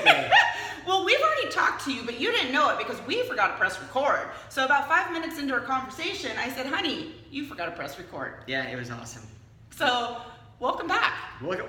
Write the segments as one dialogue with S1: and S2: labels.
S1: day.
S2: Well, we've already talked to you, but you didn't know it because we forgot to press record. So about 5 minutes into our conversation, I said, honey, you forgot to press record.
S1: Yeah, it was awesome.
S2: So, welcome back.
S1: What?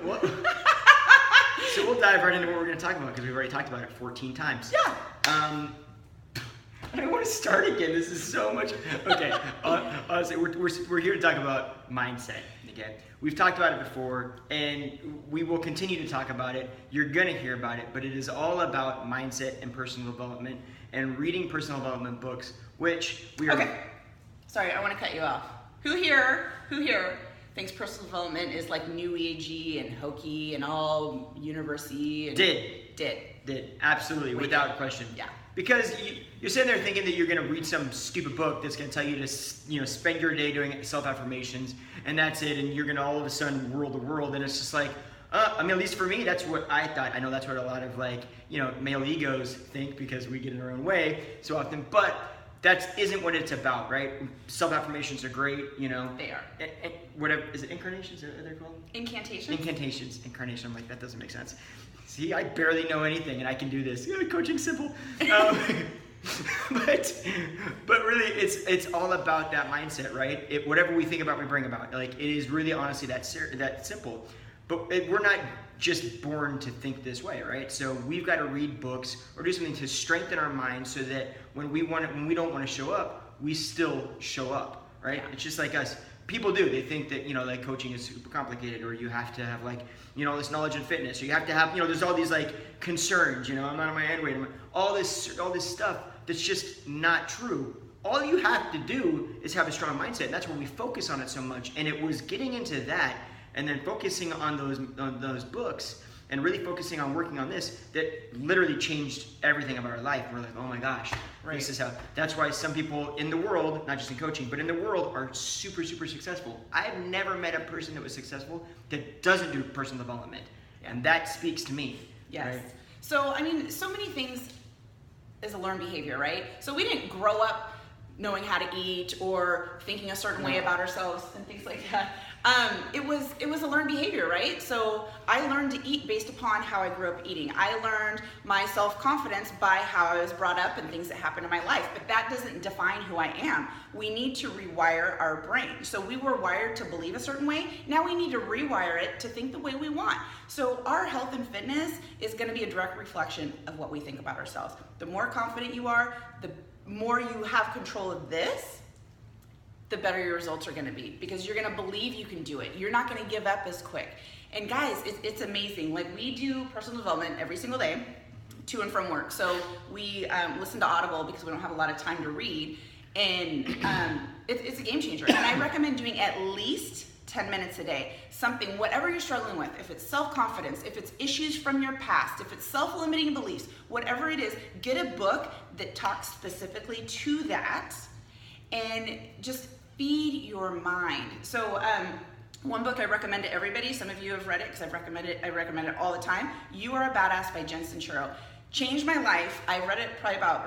S1: So we'll dive right into what we're going to talk about because we've already talked about it 14 times.
S2: Yeah.
S1: I don't want to start again. This is so much. Okay. Honestly, we're here to talk about mindset. Okay. We've talked about it before, and we will continue to talk about it. You're going to hear about it, but it is all about mindset and personal development and reading personal development books, which we are.
S2: Okay. Sorry, I want to cut you off. Who here thinks personal development is like new agey and hokey and all university? And
S1: Did. Absolutely, without question.
S2: Yeah.
S1: Because you're sitting there thinking that you're going to read some stupid book that's going to tell you to, spend your day doing self-affirmations, and that's it, and you're going to all of a sudden rule the world, and it's just like, at least for me, that's what I thought. I know that's what a lot of male egos think because we get in our own way so often, but that isn't what it's about, right? Self-affirmations are great,
S2: They are.
S1: Whatever, is it incarnations? Are they called?
S2: Incantations?
S1: Incarnation. I'm like, that doesn't make sense. See, I barely know anything, and I can do this. Coaching's simple. But really, it's all about that mindset, right? Whatever we think about, we bring about. Like, it is really, honestly, that simple. But we're not just born to think this way, right? So we've got to read books or do something to strengthen our minds so that when we don't want to show up, we still show up, right? Yeah. It's just like us. People do. They think that, coaching is super complicated, or you have to have all this knowledge in fitness, or you have to have, there's all these concerns, I'm not on my end weight, all this stuff that's just not true. All you have to do is have a strong mindset, and that's where we focus on it so much. And it was getting into that and then focusing on those books and really focusing on working on this that literally changed everything about our life. We're like, oh my gosh, right. This is how. That's why some people in the world, not just in coaching, but in the world are super, super successful. I've never met a person that was successful that doesn't do personal development. And that speaks to me.
S2: Yes.
S1: Right?
S2: So, so many things is a learned behavior, right? So we didn't grow up knowing how to eat or thinking a certain way about ourselves and things like that. It was a learned behavior, right? So I learned to eat based upon how I grew up eating. I learned my self-confidence by how I was brought up and things that happened in my life, but that doesn't define who I am. We need to rewire our brain. So we were wired to believe a certain way. Now we need to rewire it to think the way we want. So our health and fitness is going to be a direct reflection of what we think about ourselves. The more confident you are, the more you have control of this, the better your results are going to be, because you're going to believe you can do it. You're not going to give up as quick. And guys, it's amazing. We do personal development every single day to and from work. So we listen to Audible because we don't have a lot of time to read. And it's a game changer. And I recommend doing at least 10 minutes a day. Something, whatever you're struggling with, if it's self-confidence, if it's issues from your past, if it's self-limiting beliefs, whatever it is, get a book that talks specifically to that and just feed your mind. So one book I recommend to everybody, some of you have read it because I recommend it all the time, You Are a Badass by Jen Sincero. Changed my life. I read it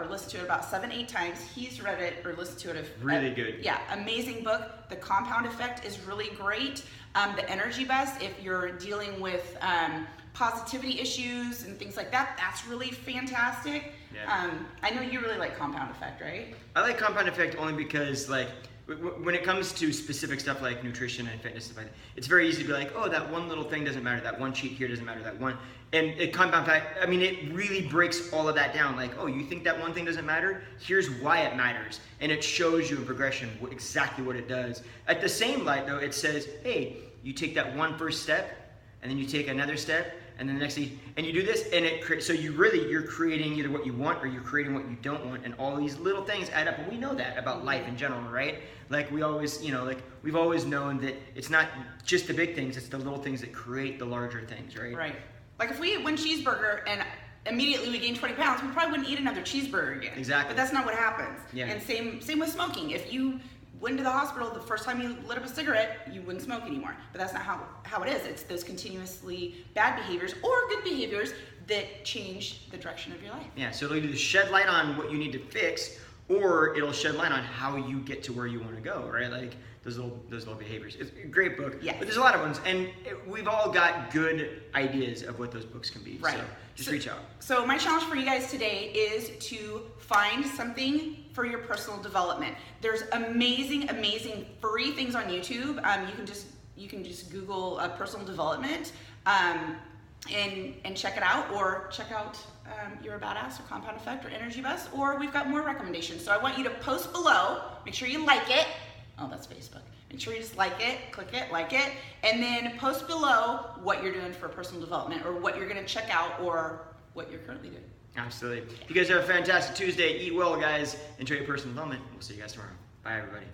S2: listened to it about 7-8 times. He's read it or listened to it.
S1: Really good.
S2: Yeah, amazing book. The Compound Effect is really great. The Energy Bus, if you're dealing with positivity issues and things like that, that's really fantastic. Yeah. I know you really like Compound Effect, right?
S1: I like Compound Effect only because when it comes to specific stuff like nutrition and fitness stuff like that, it's very easy to be like, oh, that one little thing doesn't matter, that one cheat here doesn't matter, that one. And Compound Effect, it really breaks all of that down. Like, oh, you think that one thing doesn't matter? Here's why it matters. And it shows you in progression exactly what it does. At the same light, though, it says, hey, you take that one first step, and then you take another step, and then the next thing, and you do this, and so you're creating either what you want or you're creating what you don't want, and all these little things add up. And we know that about life in general, right? Like we always, we've always known that it's not just the big things, it's the little things that create the larger things, right?
S2: Right. Like if we ate one cheeseburger and immediately we gained 20 pounds, we probably wouldn't eat another cheeseburger again.
S1: Exactly.
S2: But that's not what happens.
S1: Yeah.
S2: And same with smoking. If you went to the hospital the first time you lit up a cigarette, you wouldn't smoke anymore. But that's not how it is. It's those continuously bad behaviors or good behaviors that change the direction of your life.
S1: Yeah, so it'll either shed light on what you need to fix, or it'll shed light on how you get to where you want to go, right? Like those little behaviors. It's a great book.
S2: Yes.
S1: But there's a lot of ones, and we've all got good ideas of what those books can be.
S2: Right.
S1: So just reach out.
S2: So my challenge for you guys today is to find something for your personal development. There's amazing free things on YouTube. You can just Google personal development and check it out, or check out You're a Badass or Compound Effect or Energy Bus, or we've got more recommendations. So I want you to post below. Make sure you like it. Oh, that's Facebook. Make sure you just like it, click it, like it, and then post below what you're doing for personal development, or what you're going to check out, or what you're currently doing.
S1: Absolutely. You guys have a fantastic Tuesday. Eat well, guys. Enjoy your personal development. We'll see you guys tomorrow. Bye, everybody.